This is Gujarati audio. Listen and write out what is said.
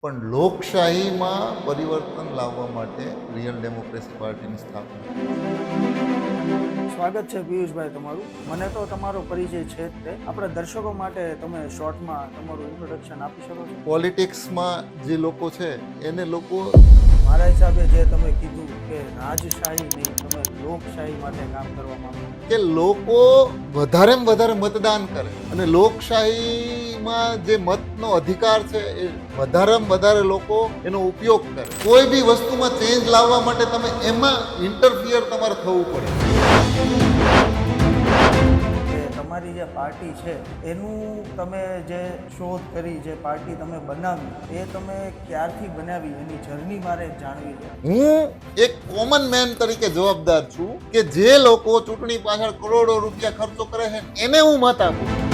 પણ લોકશાહીમાં પરિવર્તન લાવવા માટે રિયલ ડેમોક્રેસી પાર્ટીની સ્થાપના. સ્વાગત છે પિયુષભાઈ તમારું. મને તો તમારો પરિચય છે જ તે. આપણા દર્શકો માટે તમે શોર્ટમાં તમારું ઇન્ટ્રોડક્શન આપી શકો છો? પોલિટિક્સમાં જે લોકો છે એને લોકો મારા હિસાબે જે તમે કીધું કે રાજશાહી નહીં, તમે લોકશાહી માટે કામ કરવા માંગો. કે લોકો વધારેમાં વધારે મતદાન કરે અને લોકશાહીમાં જે મતનો અધિકાર છે એ વધારેમાં વધારે લોકો એનો ઉપયોગ કરે. કોઈ બી વસ્તુમાં ચેન્જ લાવવા માટે તમે એમાં ઇન્ટરફિયર તમારે થવું પડે. કે તમારી જે પાર્ટી છે એનું તમે જે શોધ કરી, જે પાર્ટી તમે બનાવી, એ તમે ક્યારથી બનાવી એની જર્ની મારે જાણવી છે. હું એક કોમન મેન તરીકે જવાબદાર છું કે જે લોકો ચૂંટણી પાછળ કરોડો રૂપિયા ખર્ચો કરે છે એને હું મત આપું.